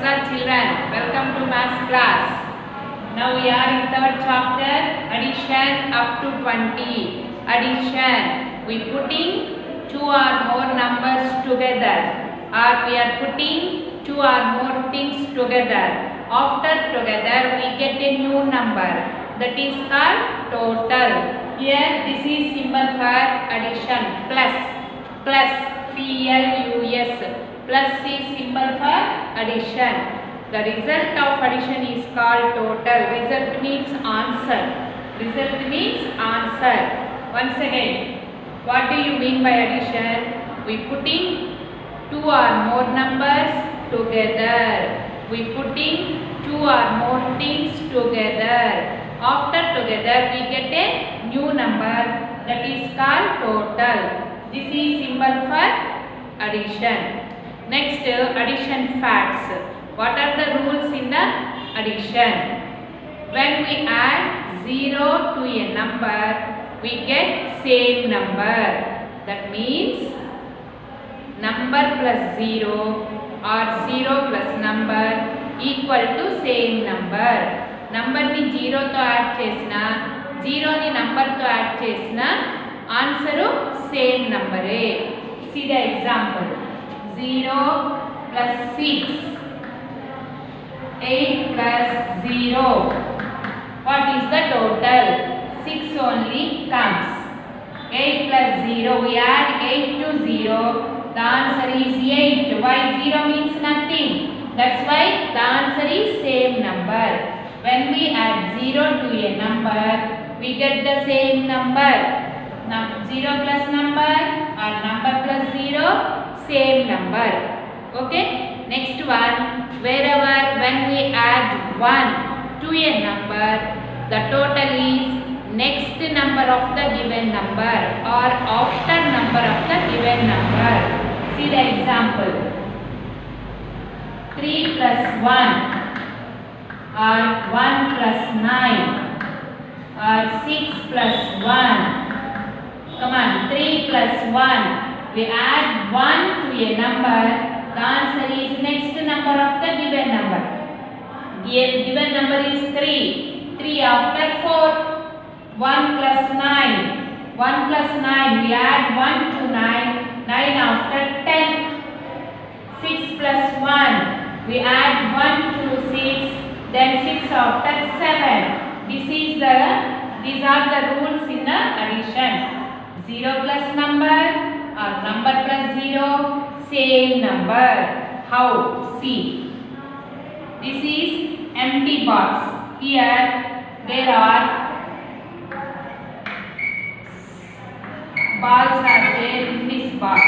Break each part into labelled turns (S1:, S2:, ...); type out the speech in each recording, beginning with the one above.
S1: Namaskar children, welcome to maths class. Now we are in third chapter, addition up to 20. Addition, we putting two or more numbers together, or we are putting two or more things together. After together we get a new number, that is called total. Here this is symbol for addition, plus, plus, plus. Plus is symbol for addition. The result of addition is called total. Result means answer. Result means answer. Once again, what do you mean by addition? We putting two or more numbers together. We putting two or more things together. After together we get a new number, that is called total. This is symbol for addition. Next, addition facts. What are the rules in the addition? When we add 0 to a number, we get same number. That means number plus 0 or 0 plus number equal to same number. Number ni 0 to add chesina, 0 ni number to add chesina, answer same number. See the example. 0 plus 6, 8 plus 0. What is the total? 6 only comes. 8 plus 0, we add 8 to 0. The answer is 8. Why 0 means nothing? That's why the answer is same number. When we add 0 to a number, we get the same number. 0 plus number or number plus 0, same number. Okay. Next one, wherever when we add 1 to a number, the total is next number of the given number or after number of the given number. See the example. 3 plus 1 or 1 plus 9 or 6 plus 1. Come on, 3 plus 1. We add 1 to a number, the answer is next number of the given number. Given number is 3. 3 after 4. 1 plus 9. 1 plus 9, we add 1 to 9. 9 after 10. 6 plus 1, we add 1 to 6. Then 6 after 7. These are the rules in the addition. 0 plus number or number plus 0, same number. How? See. This is empty box. Here there are balls are there in this box.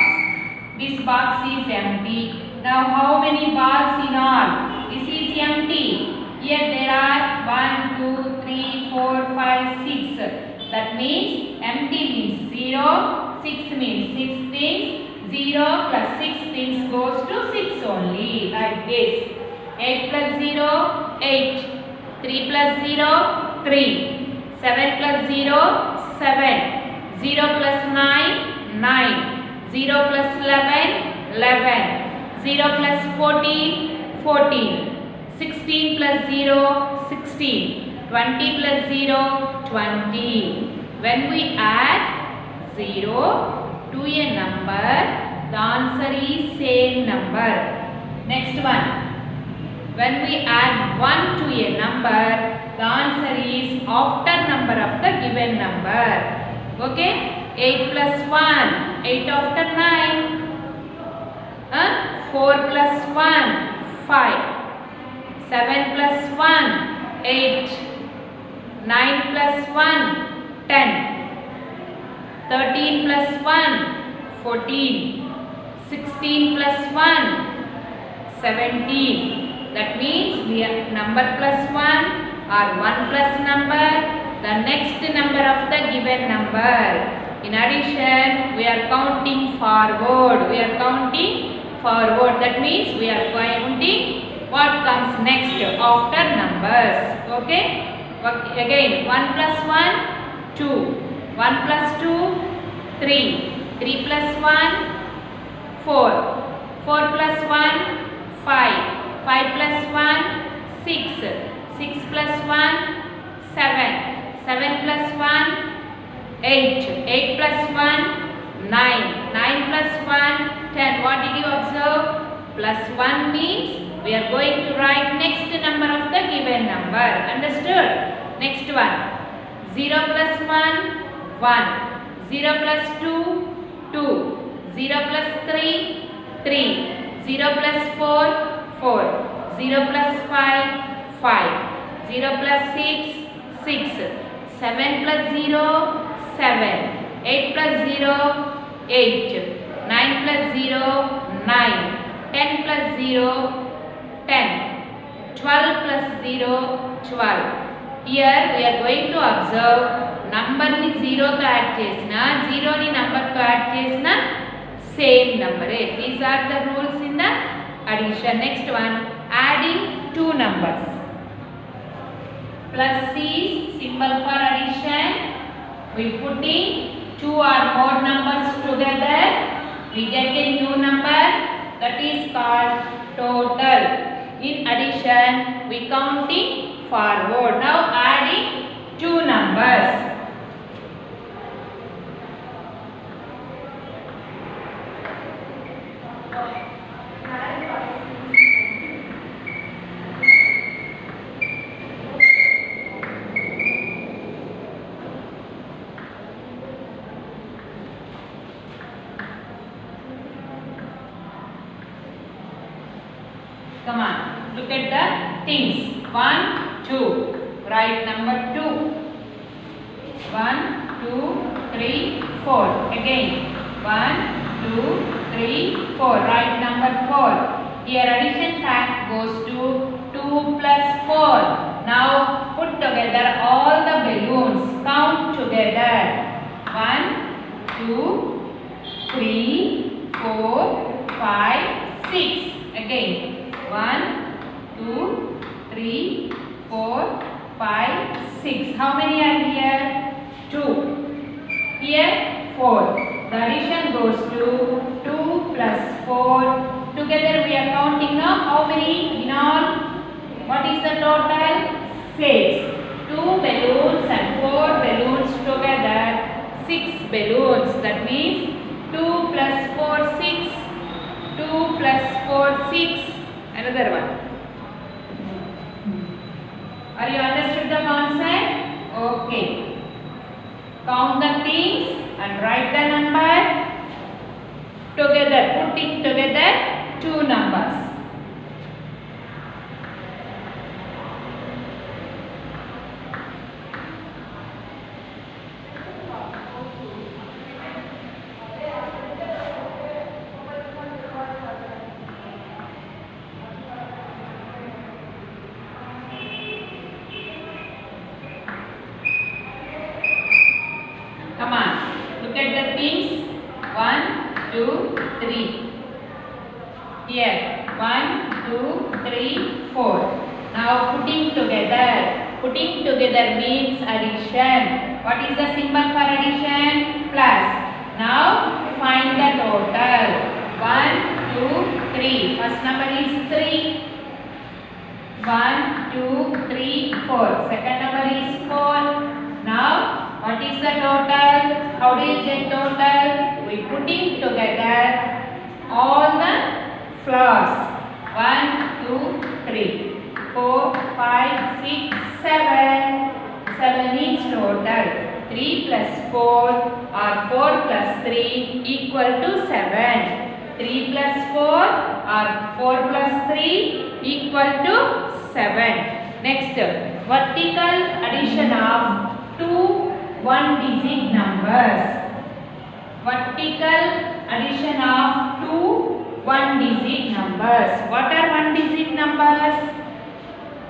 S1: This box is empty. Now how many balls in all? This is empty. Here there are 1, 2, 3, 4, 5, 6. That means empty means 0, 6 means 6 things. 0 plus 6 things goes to 6 only, like this. 8 plus 0, 8. 3 plus 0, 3. 7 plus 0, 7. 0 plus 9, 9. 0 plus 11, 11. 0 plus 14, 14. 16 plus 0, 16. 20 plus 0, 20. When we add 0 to a number, the answer is same number. Next one. When we add 1 to a number, the answer is after number of the given number. Okay? 8 plus 1, 8 after 9. 4 plus 1, 5. 7 plus 1, 8. 9 plus 1, 10. 13 plus 1, 14. 16 plus 1, 17. That means we have number plus 1 or 1 plus number, the next number of the given number. In addition, we are counting forward. We are counting forward. That means we are counting what comes next after numbers. Okay? Again, 1 plus 1, 2. 1 plus 2, 3. 3 plus 1, 4. 4 plus 1, 5. 5 plus Plus 1 means we are going to write next number of the given number. Understood? Next one. 0 plus 1, 1. 0 plus 2, 2. 0 plus 3, 3. 0 plus 4, 4. 0 plus 5, 5. 0 plus 6, 6. 7 plus 0, 7. 8 plus 0, 8. 9 plus 0, 9. 10 plus 0, 10. 12 plus 0, 12. Here we are going to observe number ni 0 to add chesina, 0 ni number to add chesina, same number. These are the rules in the addition. Next one, adding two numbers. Plus is symbol for addition. We putting two or more numbers together, we get a new number, that is called total. In addition, we counting forward. Now adding two numbers. Come on, look at the things. 1, 2. Write number 2. 1, 2, 3, 4. Again. 1, 2, 3, 4. Write number 4. Here addition fact goes to 2 plus 4. Now put together all the balloons. Count together. 1, 2, 3, 4, 5, 6. Again. 1, 2, 3, 4, 5, 6. How many are here? 2. Here 4. The addition goes to 2 plus 4. Together we are counting now. How many in all? What is the total? 6. 2 balloons and 4 balloons together. 6 balloons. That means 2 plus 4, 6. 2 plus 4, 6. Another one. Are you understood the concept? Okay. Count the things and write the number together. Putting together two numbers. Come on, look at the things. 1, 2, 3. Here, 1, 2, 3, 4. Now putting together. Putting together means addition. What is the symbol for addition? Plus. Now find the total. 1, 2, 3. First number is 3. 1, 2, 3, 4. Second number is 4. Now what is the total? How do you get total? We putting together all the flowers. 1, 2, 3, 4, 5, 6, 7. 7 is total. 3 plus 4 or 4 plus 3 equal to 7. 3 plus 4 or 4 plus 3 equal to 7. Next, vertical addition of two one-digit numbers. Vertical addition of two one-digit numbers. What are one-digit numbers?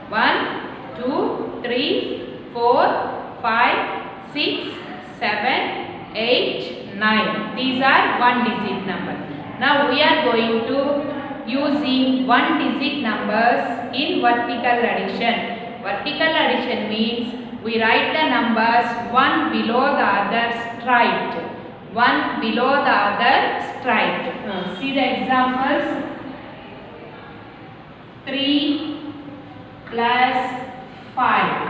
S1: 1, 2, 3, 4, 5, 6, 7, 8, 9. These are one-digit numbers. Now we are going to using one-digit numbers in vertical addition. Vertical addition means we write the numbers one below the other straight. One below the other straight. See the examples. 3 plus 5.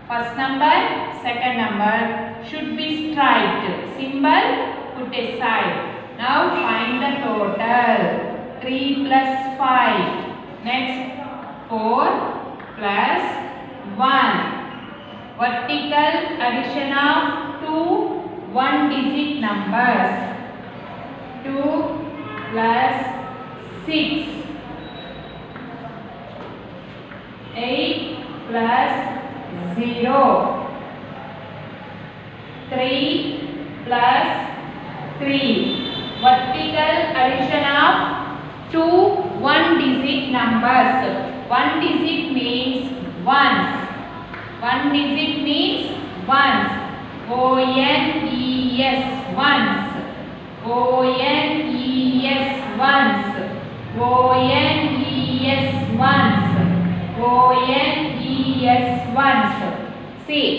S1: First number, second number should be straight. Symbol put aside. Now find the total. 3 plus 5. Next 4 plus 1. Vertical addition of two one-digit numbers. 2 plus 6. 8 plus 0. 3 plus 3. Vertical addition of two one-digit numbers. One digit means ones. One digit means ones. O-N-E-S, ones. O-N-E-S, ones. O-N-E-S, ones. O-N-E-S, ones. See,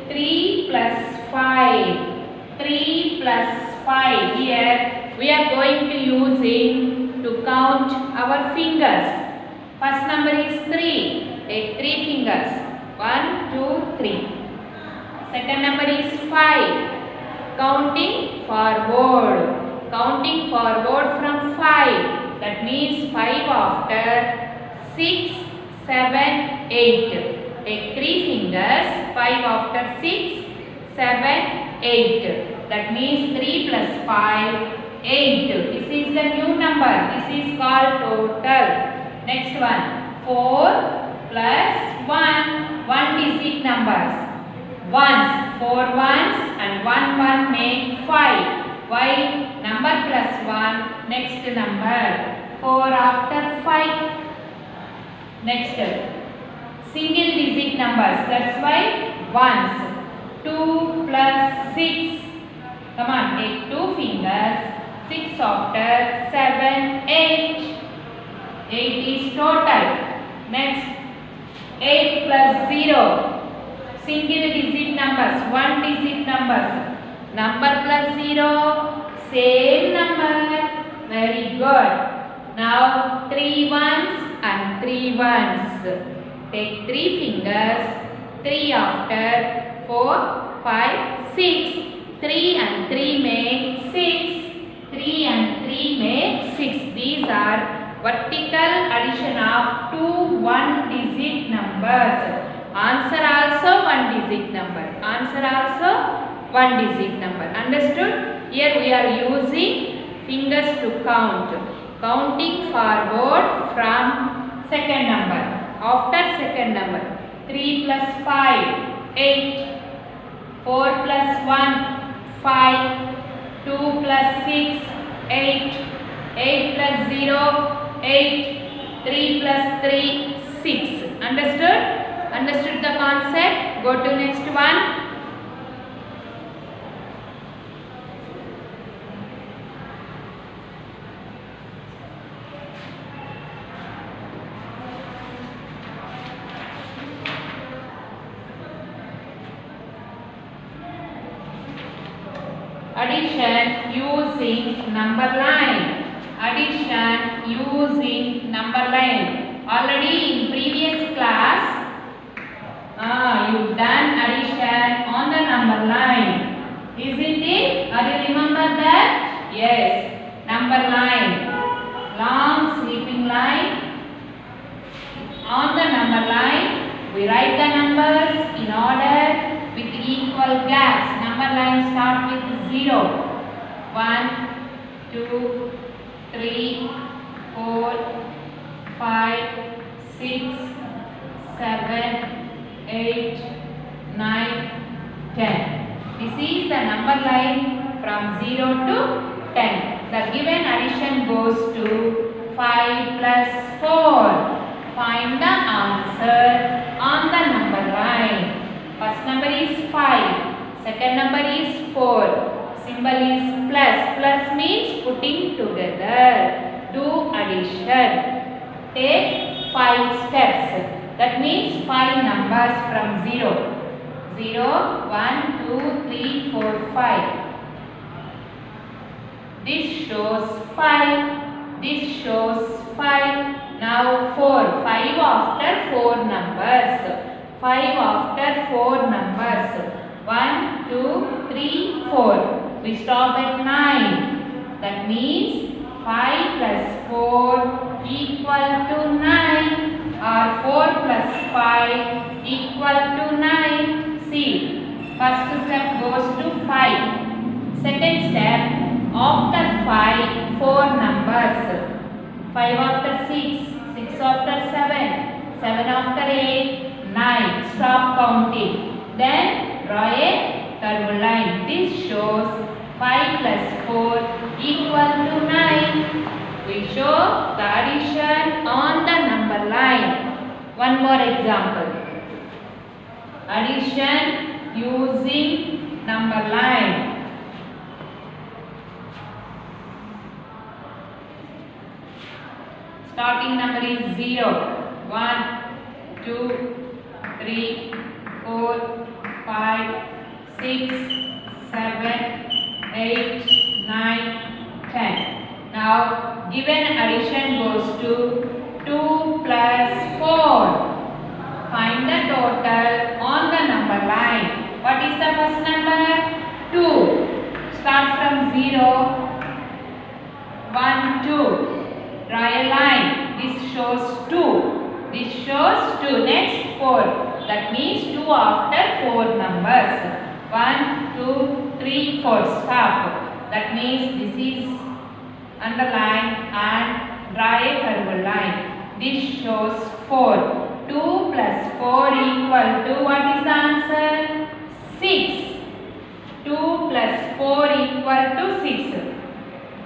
S1: 3 plus 5. 3 plus 5. Here we are going to use it to count our fingers. First number is 3. Take 3 fingers. 1, 2, 3. Second number is 5. Counting forward. Counting forward from 5. That means 5 after 6, 7, 8. Take 3 fingers. 5 after 6, 7, 8. That means 3 plus 5, 8. This is the new number. This is called total. Next one. 4 plus 1. One digit numbers. Ones. 4 ones and 1 1 make 5. Why? Number plus 1. Next number. 4 after 5. Next. Single digit numbers. That's why ones. 2 plus 6. Come on, take 2 fingers. 6 after 7, 8. 8 is total. Next. 8 plus 0. Single digit numbers. One digit numbers. Number plus 0. Same number. Very good. Now 3 ones and 3 ones. Take 3 fingers. 3 after 4, 5, 6. 3 and 3 make 6. 3 and 3 make 6. These are vertical addition of two one-digit numbers. Answer also one-digit number. Answer also one-digit number. Understood? Here we are using fingers to count. Counting forward from second number. After second number. 3 plus 5, 8. 4 plus 1, 5. 2 plus 6, 8. 8 plus 0, 8. 3 plus 3, 6. Understood? Understood the concept? Go to next one. Addition using number line. Addition using number line. Already in previous class, you done addition on the number line. Isn't it? Are you remember that? Yes. Number line. Long sleeping line. On the number line, we write the numbers in order with equal gaps. Number line start with 0. 1, 2, 3, 4, 5, 6, 7, 8, 9, 10. This is the number line from 0 to 10. The given addition goes to 5 plus 4. Find the answer on the number line. First number is 5. Second number is 4. Symbol is plus. Plus means putting together. Do addition. Take 5 steps. That means 5 numbers from 0. 0, 1, 2, 3, 4, 5. This shows 5. This shows 5. Now 4. 5 after 4 numbers. 5 after 4 numbers. 1, 2, 3, 4. We stop at 9. That means 5 plus 4 equal to 9 or 4 plus 5 equal to 9. See, first step goes to 5. Second step, after 5, 4 numbers. 5 after 6, 6 after 7, 7 after 8, 9. Stop counting. Then draw a curved line. This shows 5 plus 4 equal to 9. We show the addition on the number line. One more example. Addition using number line. Starting number is 0, 1, 2, 3, 4, 5, 6, 7, 8, 9, 10. Now given addition goes to 2 plus 4. Find the total on the number line. What is the first number? 2. Start from 0, 1, 2. Draw a line. This shows 2. This shows 2. Next 4. That means 2 after 4 numbers. 1, 2, 3, 4. Stop. That means this is underline and draw a curved line. This shows 4. 2 plus 4 equal to, what is the answer? 6. 2 plus 4 equal to 6.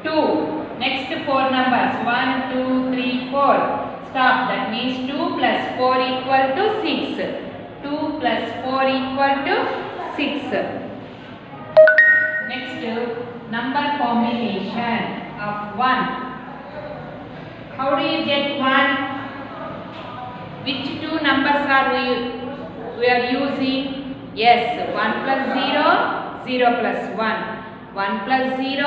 S1: 2. Next 4 numbers. 1, 2, 3, 4. Stop. That means 2 plus 4 equal to 6. 2 plus 4 equal to 6. Next, number combination of 1. How do you get 1? Which two numbers are we are using? Yes, 1 plus 0, 0 plus 1. 1 plus 0,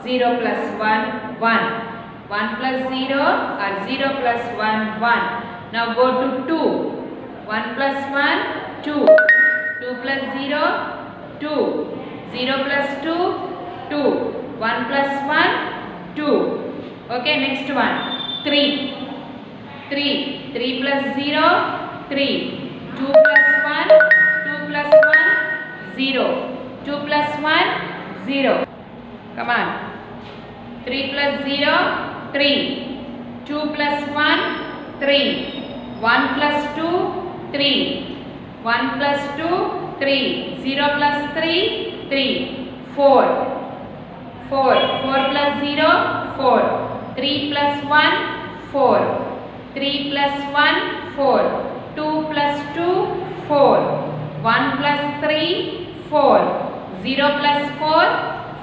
S1: 0 plus 1, 1. 1 plus 0 or 0 plus 1, 1. Now go to 2. 1 plus 1, 2. 2 plus 0, 2. 0 plus 2, 2. 1 plus 1, 2. Okay, next one. 3. 3. 3 plus 0, 3. 2 plus 1, 2 plus 1, 0. 2 plus 1, 0. Come on. 3 plus 0, 3. 2 plus 1, 3. 1 plus 2, 3. 1 plus 2, 3. 0 plus 3, 3. 4. 4. 4 plus 0, 4. 3 plus 1, 4. 3 plus 1, 4. 2 plus 2, 4. 1 plus 3, 4. 0 plus 4,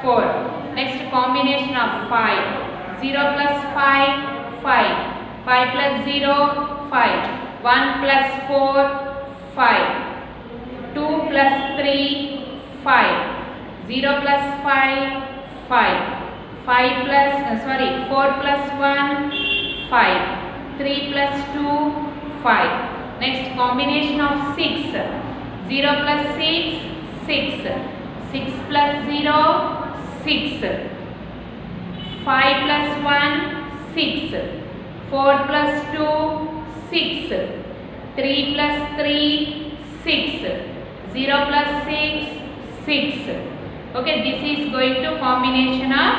S1: 4. Next combination of 5. 0 plus 5, 5. 5 plus 0, 5. 1 plus 4, 5. 2 plus 3, 5. 0 plus 5, 5. 5 plus, 4 plus 1, 5. 3 plus 2, 5. Next combination of 6. 0 plus 6, 6. 6 plus 0, 6. 5 plus 1, 6. 4 plus 2, 6. 3 plus 3, 6. 0 plus 6, 6. Okay, this is going to combination of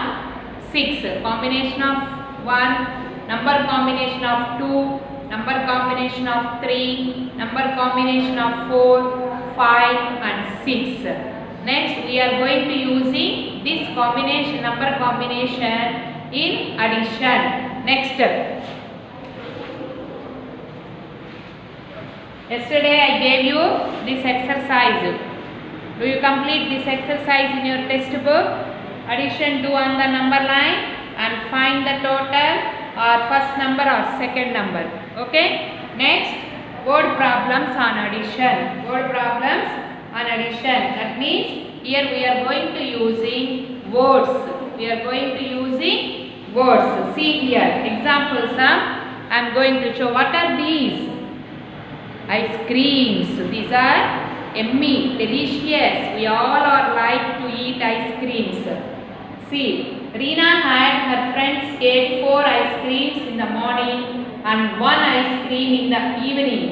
S1: 6. Combination of 1. Number combination of 2, number combination of 3, number combination of 4, 5 and 6. Next we are going to using this combination, number combination in addition. Next. Yesterday I gave you this exercise. Do you complete this exercise in your textbook? Addition do on the number line and find the total or first number or second number. Okay. Next, word problems on addition. Word problems on addition. That means here we are going to using words. We are going to using words. See here. Example sum. I am going to show. What are these? Ice creams. These are yummy, delicious. We all are like to eat ice creams. See. Reena had her friends ate 4 ice creams in the morning and 1 ice cream in the evening.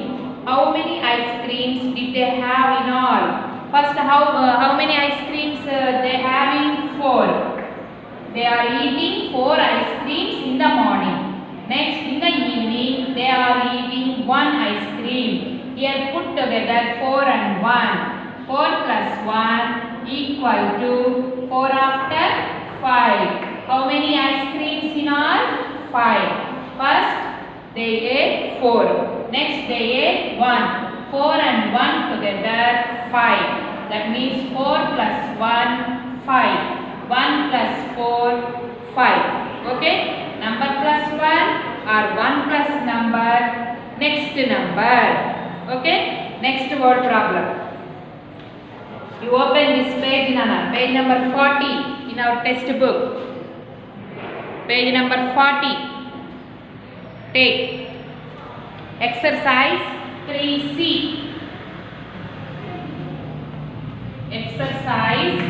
S1: How many ice creams did they have in all? First, how many ice creams they have in 4? They are eating 4 ice creams in the morning. Next, in the evening, they are eating 1 ice cream. Here put together 4 and 1. 4 plus 1 equal to 4 after 5. How many ice creams in all? 5. First, they ate 4. Next, they ate 1. 4 and 1 together 5. That means 4 plus 1, 5. 1 plus 4, 5. Okay? Number plus 1 or 1 plus number, next number. Okay? Next word problem. You open this page, Nana. Page number 40 in our textbook. Page number 40. Take exercise 3C. Exercise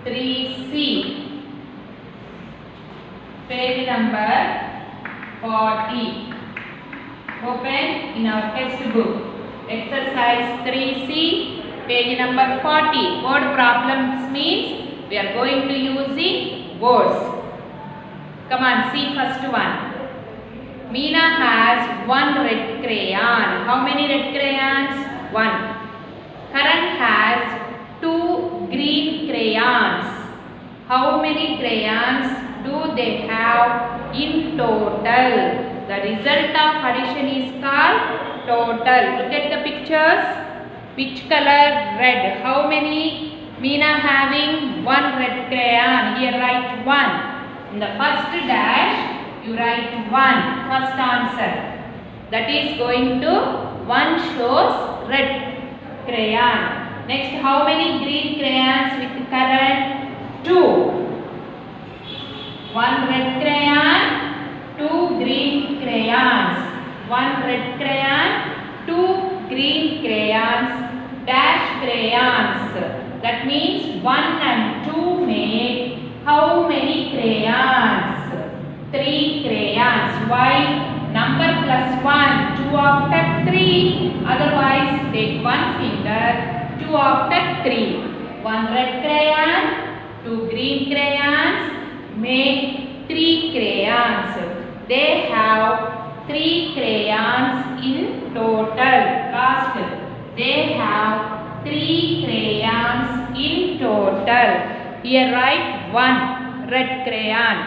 S1: 3C. Page number 40. Open in our textbook. Exercise 3C, page number 40. Word problems means we are going to using words. Come on, see first one. Meena has 1 red crayon. How many red crayons? 1. Karan has 2 green crayons. How many crayons do they have in total? The result of addition is called total. Look at the pictures. Which color? Red. How many? Meena having 1 red crayon. Here write 1. In the first dash, you write 1. First answer. That is going to 1 shows red crayon. Next, how many green crayons with Karan? 2. 1 red crayon, 2 green crayons. 1 red crayon, 2 green crayons, dash crayons. That means 1 and 2 make how many crayons? 3 crayons. Why? Number plus 1, 2 after 3. Otherwise, take 1 finger, 2 after 3. 1 red crayon, 2 green crayons, make 3 crayons. They have 3 crayons in total. Last, they have 3 crayons in total. Here write 1 red crayon,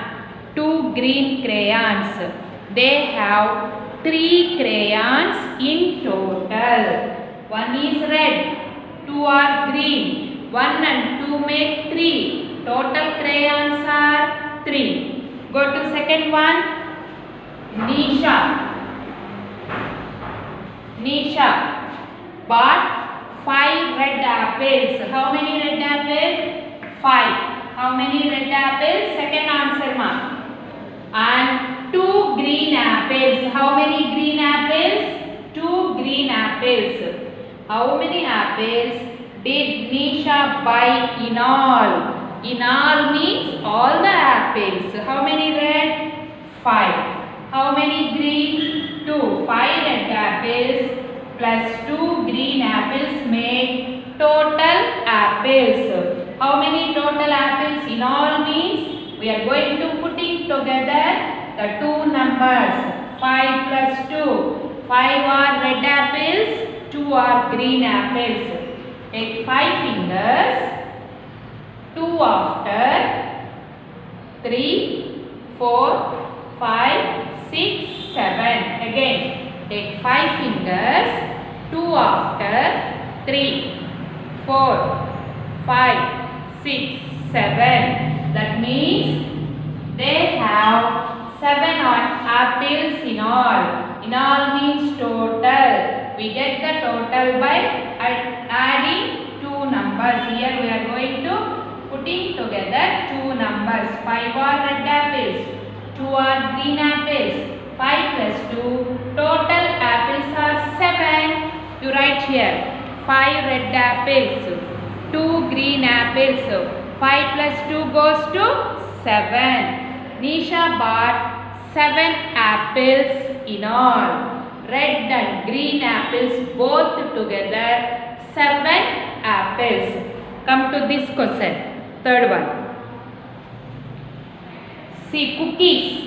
S1: 2 green crayons. They have 3 crayons in total. 1 is red, 2 are green. 1 and 2 make 3. Total crayons are 3. Go to second one. Nisha bought 5 red apples. How many red apples? 5. How many red apples? Second answer, ma. And 2 green apples. How many green apples? 2 green apples. How many apples did Nisha buy in all? In all means all the apples. How many red? 5. How many green? 2. 5 red apples plus 2 green apples make total apples. How many total apples in all means? We are going to putting together the 2 numbers. 5 plus 2. 5 are red apples, 2 are green apples. Take 5 fingers. 2 after 3, 4, 5, 6, 7. Again, take 5 fingers. 2 after 3, 4, 5, 6, 7. That means they have 7 apples in all. In all means total. We get the total by adding 2 numbers. Here we are going to putting together 2 numbers. 5 are red apples, 2 are green apples. 5 plus 2, total apples are 7. You write here 5 red apples, 2 green apples. 5 plus 2 goes to 7. Nisha bought 7 apples in all. Red and green apples both together 7 apples. Come to this question. Third one. See, cookies.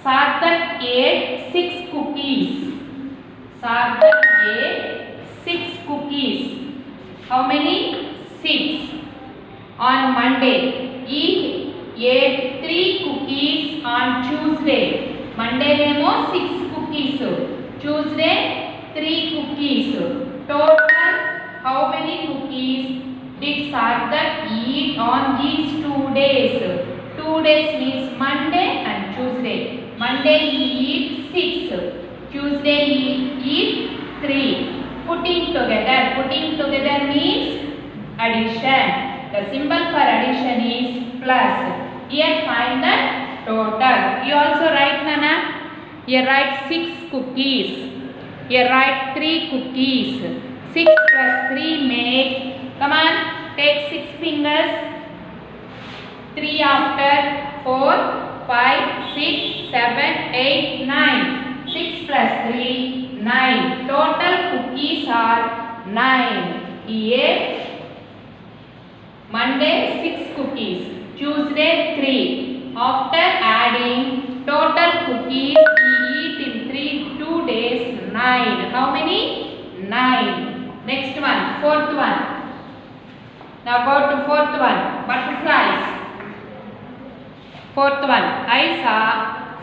S1: Sarthak ate 6 cookies. Sarthak ate 6 cookies. How many? 6. On Monday, he ate 3 cookies on Tuesday. Monday nemo 6 cookies. Tuesday 3 cookies. Total, how many cookies did Sarthak eat on these 2 days? 2 days means Monday and Tuesday. Monday he eat 6. Tuesday he eat 3. Putting together means addition. The symbol for addition is plus. Here find the total. You also write, Nana. Here write 6 cookies. Here write 3 cookies. 6 plus 3 make. Come on, take 6 fingers. 3 after 4, 5, 6, 7, 8, 9. 6 plus 3, 9. Total cookies are 9. He ate Monday 6 cookies. Tuesday 3. After adding total cookies he eat in 2 days 9. How many? 9. Next one, fourth one. Now go to fourth one. Butterflies. Fourth one. I saw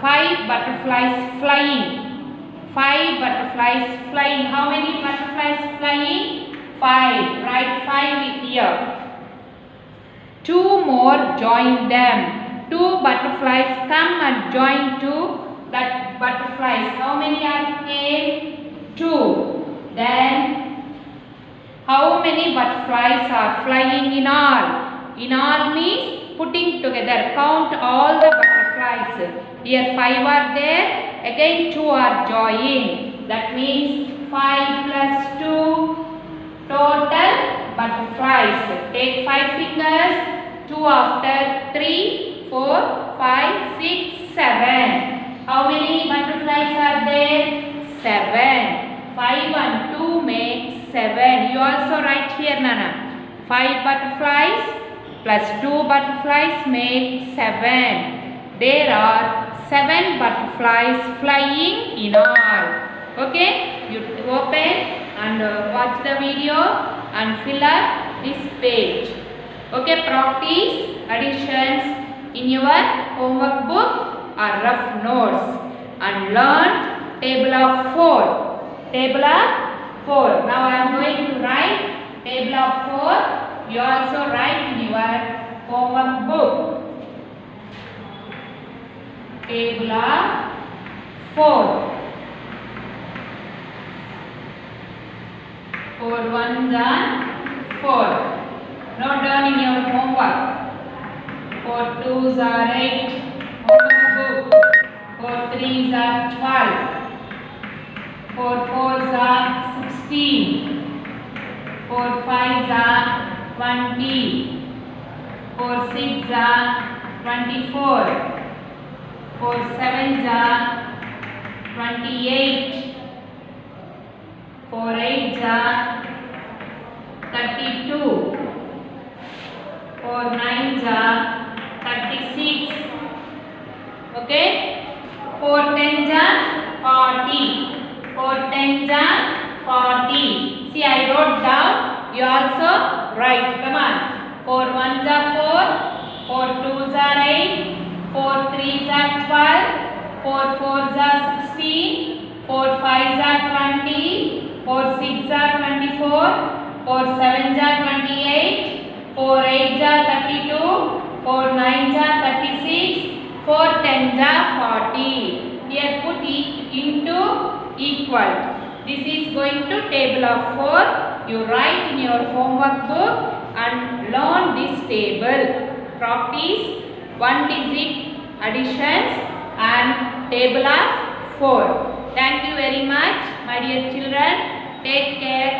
S1: 5 butterflies flying. 5 butterflies flying. How many butterflies flying? 5. Write 5 here. 2 more join them. 2 butterflies come and join to that butterflies. How many are came? 2. Then how many butterflies are flying in all? In all means putting together. Count all the butterflies. Here 5 are there. Again 2 are joined. That means 5 plus 2 total butterflies. Take 5 fingers. 2 after 3, 4, 5, 6, 7. How many butterflies are there? 7. 5 and 2 make 7. You also write here, Nana. 5 butterflies plus 2 butterflies make 7. There are 7 butterflies flying in all. Okay? You open and watch the video and fill up this page. Okay, practice additions in your homework book or rough notes and learn table of 4. Table of 4. Now I am going to write table of 4. You also write in your homework book. Table of 4. 4 ones are 4. Note down in your homework. 4 twos are 8. Homework book. 4 threes are 12. 4 fours are 16. 4 fives are 20. 4 sixes are 24. 4 sevens are 28. 4 eights are 32. 4 nines are 36. Okay? 4 tens are 40. 4 tens are 40. See, I wrote down. You also write. Come on. 4 ones are 4. 4 twos are 8. 4 threes are 12. 4 fours are 16. 4 fives are 20. 4 sixes are 24. 4 sevens are 28. 4 eights are 32. 4 nines are 36. 4 tens are 40. Here put into equal. This is going to table of 4. You write in your homework book and learn this table. Practice 1 digit additions and table of 4. Thank you very much, my dear children. Take care.